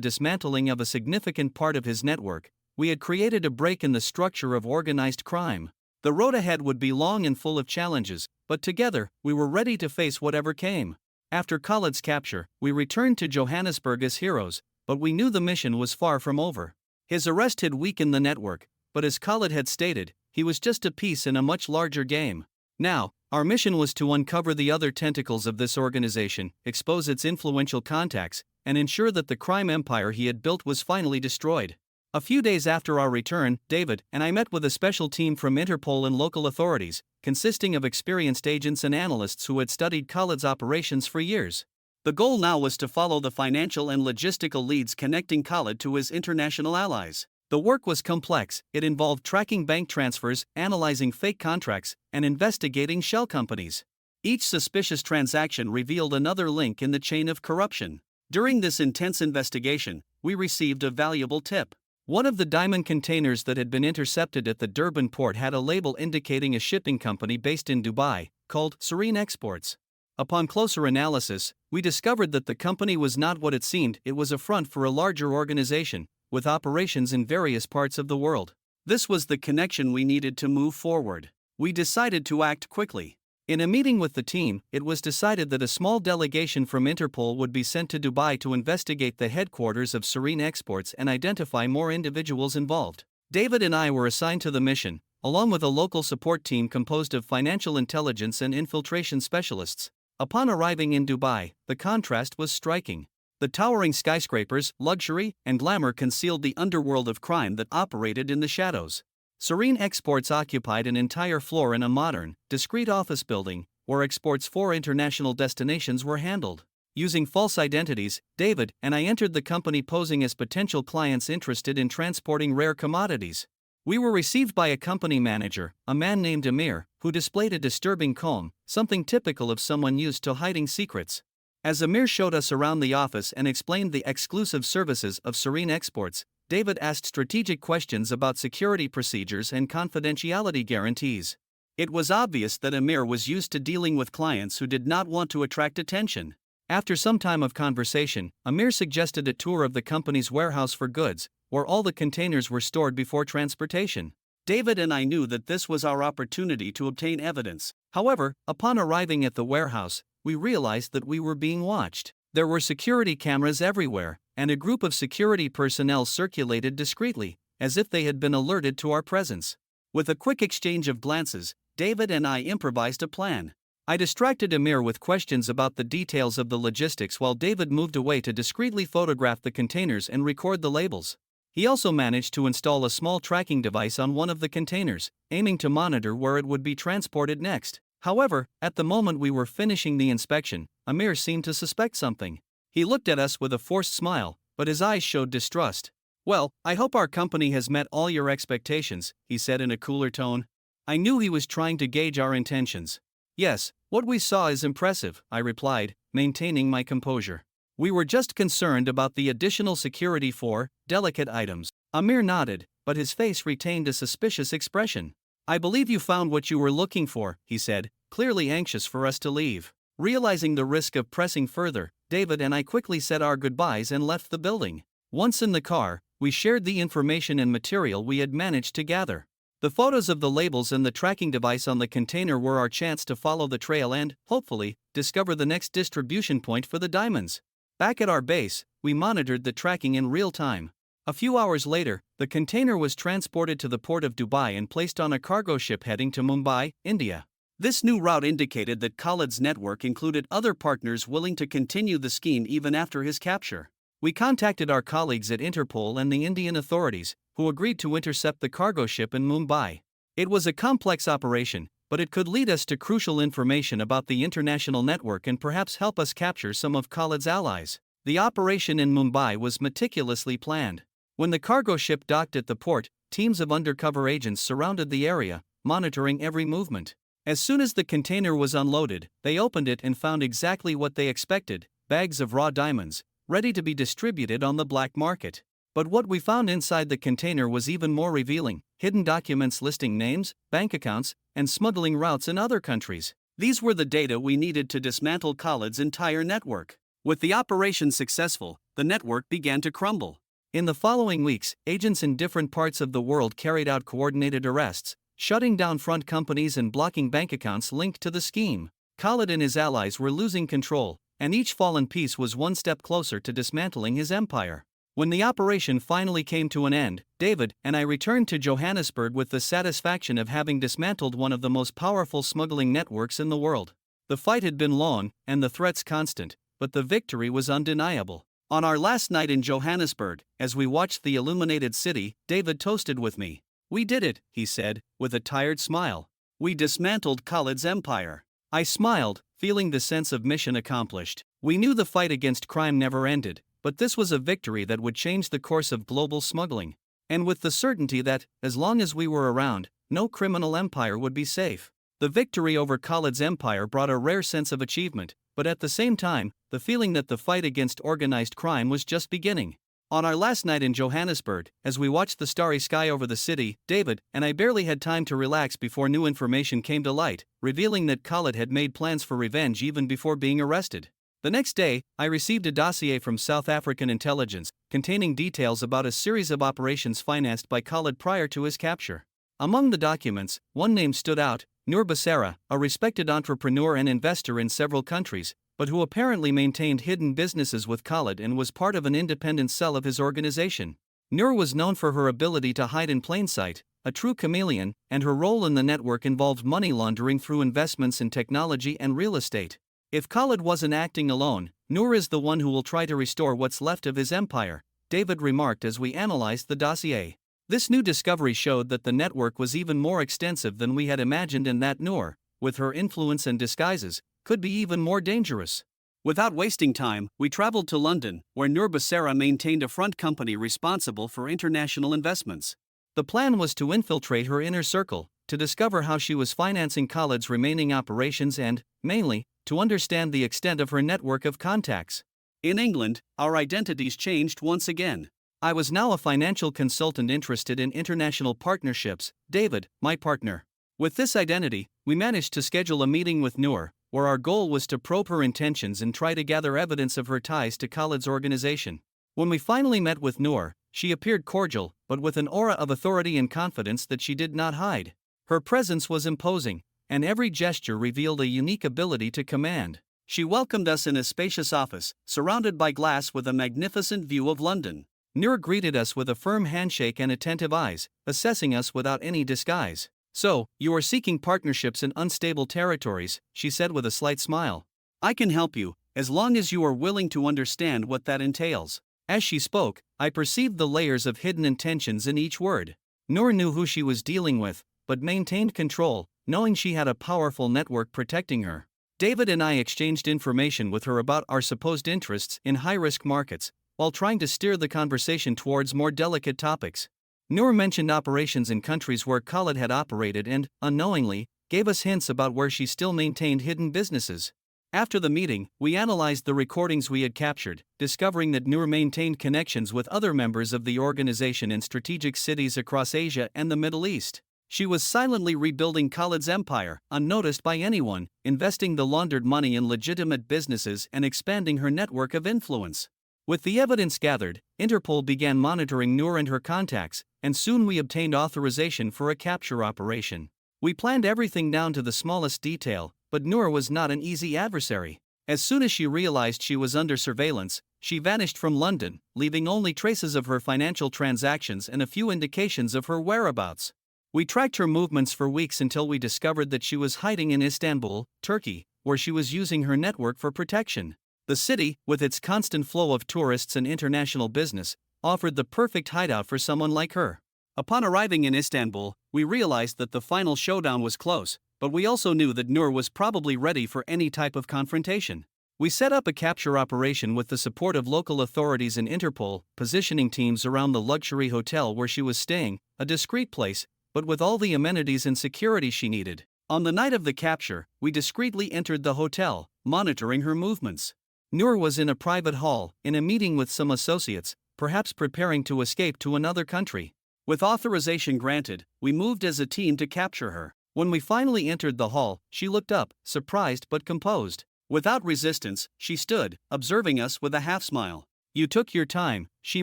dismantling of a significant part of his network, we had created a break in the structure of organized crime. The road ahead would be long and full of challenges, but together, we were ready to face whatever came. After Khalid's capture, we returned to Johannesburg as heroes, but we knew the mission was far from over. His arrest had weakened the network, but as Khalid had stated, he was just a piece in a much larger game. Now, our mission was to uncover the other tentacles of this organization, expose its influential contacts, and ensure that the crime empire he had built was finally destroyed. A few days after our return, David and I met with a special team from Interpol and local authorities, consisting of experienced agents and analysts who had studied Khalid's operations for years. The goal now was to follow the financial and logistical leads connecting Khalid to his international allies. The work was complex. It involved tracking bank transfers, analyzing fake contracts, and investigating shell companies. Each suspicious transaction revealed another link in the chain of corruption. During this intense investigation, we received a valuable tip. One of the diamond containers that had been intercepted at the Durban port had a label indicating a shipping company based in Dubai, called Serene Exports. Upon closer analysis, we discovered that the company was not what it seemed. It was a front for a larger organization, with operations in various parts of the world. This was the connection we needed to move forward. We decided to act quickly. In a meeting with the team, it was decided that a small delegation from Interpol would be sent to Dubai to investigate the headquarters of Serene Exports and identify more individuals involved. David and I were assigned to the mission, along with a local support team composed of financial intelligence and infiltration specialists. Upon arriving in Dubai, the contrast was striking. The towering skyscrapers, luxury, and glamour concealed the underworld of crime that operated in the shadows. Serene Exports occupied an entire floor in a modern, discreet office building, where exports for international destinations were handled. Using false identities, David and I entered the company posing as potential clients interested in transporting rare commodities. We were received by a company manager, a man named Amir, who displayed a disturbing calm, something typical of someone used to hiding secrets. As Amir showed us around the office and explained the exclusive services of Serene Exports, David asked strategic questions about security procedures and confidentiality guarantees. It was obvious that Amir was used to dealing with clients who did not want to attract attention. After some time of conversation, Amir suggested a tour of the company's warehouse for goods, where all the containers were stored before transportation. David and I knew that this was our opportunity to obtain evidence. However, upon arriving at the warehouse, we realized that we were being watched. There were security cameras everywhere, and a group of security personnel circulated discreetly, as if they had been alerted to our presence. With a quick exchange of glances, David and I improvised a plan. I distracted Amir with questions about the details of the logistics while David moved away to discreetly photograph the containers and record the labels. He also managed to install a small tracking device on one of the containers, aiming to monitor where it would be transported next. However, at the moment we were finishing the inspection, Amir seemed to suspect something. He looked at us with a forced smile, but his eyes showed distrust. "Well, I hope our company has met all your expectations," he said in a cooler tone. I knew he was trying to gauge our intentions. "Yes, what we saw is impressive," I replied, maintaining my composure. "We were just concerned about the additional security for delicate items." Amir nodded, but his face retained a suspicious expression. "I believe you found what you were looking for," he said, clearly anxious for us to leave. Realizing the risk of pressing further, David and I quickly said our goodbyes and left the building. Once in the car, we shared the information and material we had managed to gather. The photos of the labels and the tracking device on the container were our chance to follow the trail and, hopefully, discover the next distribution point for the diamonds. Back at our base, we monitored the tracking in real time. A few hours later, the container was transported to the port of Dubai and placed on a cargo ship heading to Mumbai, India. This new route indicated that Khalid's network included other partners willing to continue the scheme even after his capture. We contacted our colleagues at Interpol and the Indian authorities, who agreed to intercept the cargo ship in Mumbai. It was a complex operation, but it could lead us to crucial information about the international network and perhaps help us capture some of Khalid's allies. The operation in Mumbai was meticulously planned. When the cargo ship docked at the port, teams of undercover agents surrounded the area, monitoring every movement. As soon as the container was unloaded, they opened it and found exactly what they expected: bags of raw diamonds, ready to be distributed on the black market. But what we found inside the container was even more revealing: hidden documents listing names, bank accounts, and smuggling routes in other countries. These were the data we needed to dismantle Khalid's entire network. With the operation successful, the network began to crumble. In the following weeks, agents in different parts of the world carried out coordinated arrests, shutting down front companies and blocking bank accounts linked to the scheme. Khalid and his allies were losing control, and each fallen piece was one step closer to dismantling his empire. When the operation finally came to an end, David and I returned to Johannesburg with the satisfaction of having dismantled one of the most powerful smuggling networks in the world. The fight had been long, and the threats constant, but the victory was undeniable. On our last night in Johannesburg, as we watched the illuminated city, David toasted with me. "We did it," he said, with a tired smile. "We dismantled Khalid's empire." I smiled, feeling the sense of mission accomplished. We knew the fight against crime never ended, but this was a victory that would change the course of global smuggling. And with the certainty that, as long as we were around, no criminal empire would be safe. The victory over Khalid's empire brought a rare sense of achievement, but at the same time, the feeling that the fight against organized crime was just beginning. On our last night in Johannesburg, as we watched the starry sky over the city, David and I barely had time to relax before new information came to light, revealing that Khalid had made plans for revenge even before being arrested. The next day, I received a dossier from South African intelligence, containing details about a series of operations financed by Khalid prior to his capture. Among the documents, one name stood out: Noor Becerra, a respected entrepreneur and investor in several countries, but who apparently maintained hidden businesses with Khalid and was part of an independent cell of his organization. Noor was known for her ability to hide in plain sight, a true chameleon, and her role in the network involved money laundering through investments in technology and real estate. If Khalid wasn't acting alone, Noor is the one who will try to restore what's left of his empire, David remarked as we analyzed the dossier. This new discovery showed that the network was even more extensive than we had imagined and that Noor, with her influence and disguises, could be even more dangerous. Without wasting time, we traveled to London, where Noor Becerra maintained a front company responsible for international investments. The plan was to infiltrate her inner circle, to discover how she was financing Khalid's remaining operations and, mainly, to understand the extent of her network of contacts. In England, our identities changed once again. I was now a financial consultant interested in international partnerships, David, my partner. With this identity, we managed to schedule a meeting with Noor, where our goal was to probe her intentions and try to gather evidence of her ties to Khalid's organization. When we finally met with Noor, she appeared cordial, but with an aura of authority and confidence that she did not hide. Her presence was imposing, and every gesture revealed a unique ability to command. She welcomed us in a spacious office, surrounded by glass with a magnificent view of London. Noor greeted us with a firm handshake and attentive eyes, assessing us without any disguise. "So, you are seeking partnerships in unstable territories," she said with a slight smile. "I can help you, as long as you are willing to understand what that entails." As she spoke, I perceived the layers of hidden intentions in each word. Noor knew who she was dealing with, but maintained control, knowing she had a powerful network protecting her. David and I exchanged information with her about our supposed interests in high-risk markets, while trying to steer the conversation towards more delicate topics. Noor mentioned operations in countries where Khalid had operated and, unknowingly, gave us hints about where she still maintained hidden businesses. After the meeting, we analyzed the recordings we had captured, discovering that Noor maintained connections with other members of the organization in strategic cities across Asia and the Middle East. She was silently rebuilding Khalid's empire, unnoticed by anyone, investing the laundered money in legitimate businesses and expanding her network of influence. With the evidence gathered, Interpol began monitoring Noor and her contacts, and soon we obtained authorization for a capture operation. We planned everything down to the smallest detail, but Noor was not an easy adversary. As soon as she realized she was under surveillance, she vanished from London, leaving only traces of her financial transactions and a few indications of her whereabouts. We tracked her movements for weeks until we discovered that she was hiding in Istanbul, Turkey, where she was using her network for protection. The city, with its constant flow of tourists and international business, offered the perfect hideout for someone like her. Upon arriving in Istanbul, we realized that the final showdown was close, but we also knew that Noor was probably ready for any type of confrontation. We set up a capture operation with the support of local authorities and Interpol, positioning teams around the luxury hotel where she was staying, a discreet place, but with all the amenities and security she needed. On the night of the capture, we discreetly entered the hotel, monitoring her movements. Noor was in a private hall, in a meeting with some associates, perhaps preparing to escape to another country. With authorization granted, we moved as a team to capture her. When we finally entered the hall, she looked up, surprised but composed. Without resistance, she stood, observing us with a half-smile. "You took your time," she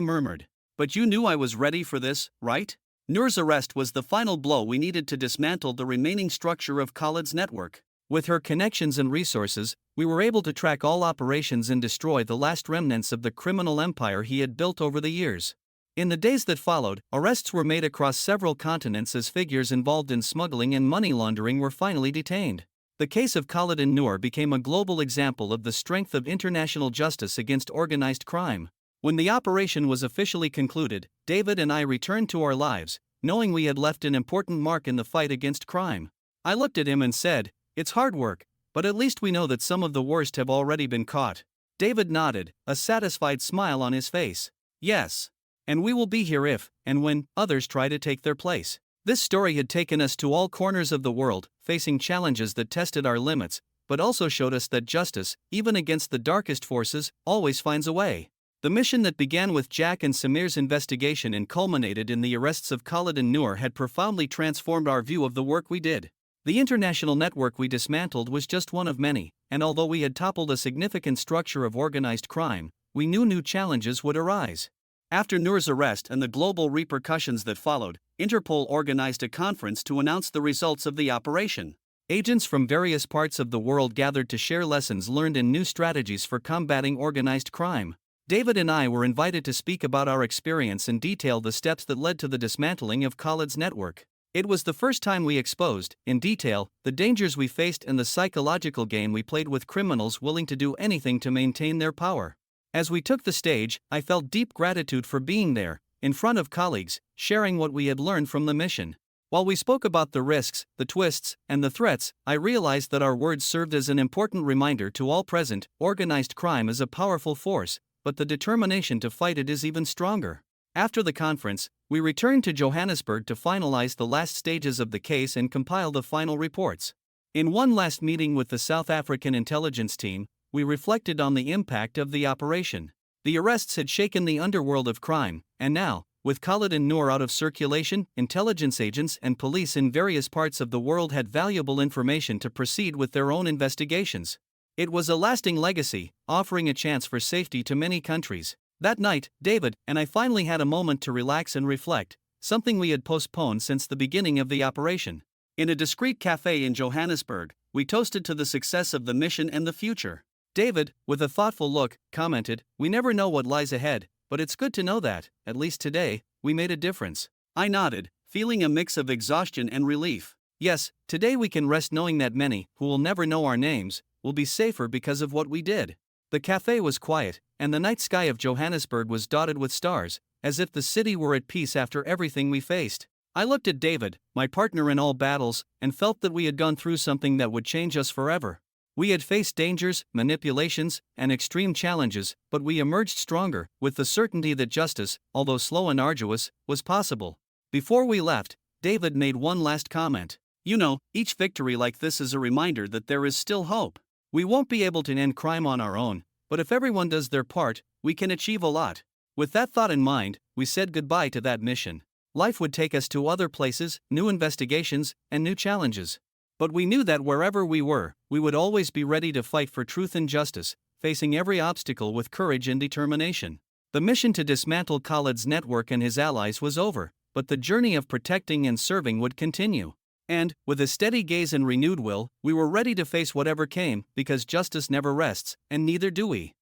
murmured. "But you knew I was ready for this, right?" Noor's arrest was the final blow we needed to dismantle the remaining structure of Khalid's network. With her connections and resources, we were able to track all operations and destroy the last remnants of the criminal empire he had built over the years. In the days that followed, arrests were made across several continents as figures involved in smuggling and money laundering were finally detained. The case of Khalid and Noor became a global example of the strength of international justice against organized crime. When the operation was officially concluded, David and I returned to our lives, knowing we had left an important mark in the fight against crime. I looked at him and said, "It's hard work, but at least we know that some of the worst have already been caught." David nodded, a satisfied smile on his face. "Yes. And we will be here if, and when, others try to take their place." This story had taken us to all corners of the world, facing challenges that tested our limits, but also showed us that justice, even against the darkest forces, always finds a way. The mission that began with Jack and Samir's investigation and culminated in the arrests of Khalid and Noor had profoundly transformed our view of the work we did. The international network we dismantled was just one of many, and although we had toppled a significant structure of organized crime, we knew new challenges would arise. After Noor's arrest and the global repercussions that followed, Interpol organized a conference to announce the results of the operation. Agents from various parts of the world gathered to share lessons learned and new strategies for combating organized crime. David and I were invited to speak about our experience and detail the steps that led to the dismantling of Khalid's network. It was the first time we exposed, in detail, the dangers we faced and the psychological game we played with criminals willing to do anything to maintain their power. As we took the stage, I felt deep gratitude for being there, in front of colleagues, sharing what we had learned from the mission. While we spoke about the risks, the twists, and the threats, I realized that our words served as an important reminder to all present: organized crime is a powerful force, but the determination to fight it is even stronger. After the conference, we returned to Johannesburg to finalize the last stages of the case and compile the final reports. In one last meeting with the South African intelligence team, we reflected on the impact of the operation. The arrests had shaken the underworld of crime, and now, with Khalid and Noor out of circulation, intelligence agents and police in various parts of the world had valuable information to proceed with their own investigations. It was a lasting legacy, offering a chance for safety to many countries. That night, David and I finally had a moment to relax and reflect, something we had postponed since the beginning of the operation. In a discreet cafe in Johannesburg, we toasted to the success of the mission and the future. David, with a thoughtful look, commented, "We never know what lies ahead, but it's good to know that, at least today, we made a difference." I nodded, feeling a mix of exhaustion and relief. Yes, today we can rest knowing that many, who will never know our names, will be safer because of what we did. The cafe was quiet, and the night sky of Johannesburg was dotted with stars, as if the city were at peace after everything we faced. I looked at David, my partner in all battles, and felt that we had gone through something that would change us forever. We had faced dangers, manipulations, and extreme challenges, but we emerged stronger, with the certainty that justice, although slow and arduous, was possible. Before we left, David made one last comment. "You know, each victory like this is a reminder that there is still hope. We won't be able to end crime on our own, but if everyone does their part, we can achieve a lot." With that thought in mind, we said goodbye to that mission. Life would take us to other places, new investigations, and new challenges. But we knew that wherever we were, we would always be ready to fight for truth and justice, facing every obstacle with courage and determination. The mission to dismantle Khalid's network and his allies was over, but the journey of protecting and serving would continue. And, with a steady gaze and renewed will, we were ready to face whatever came, because justice never rests, and neither do we.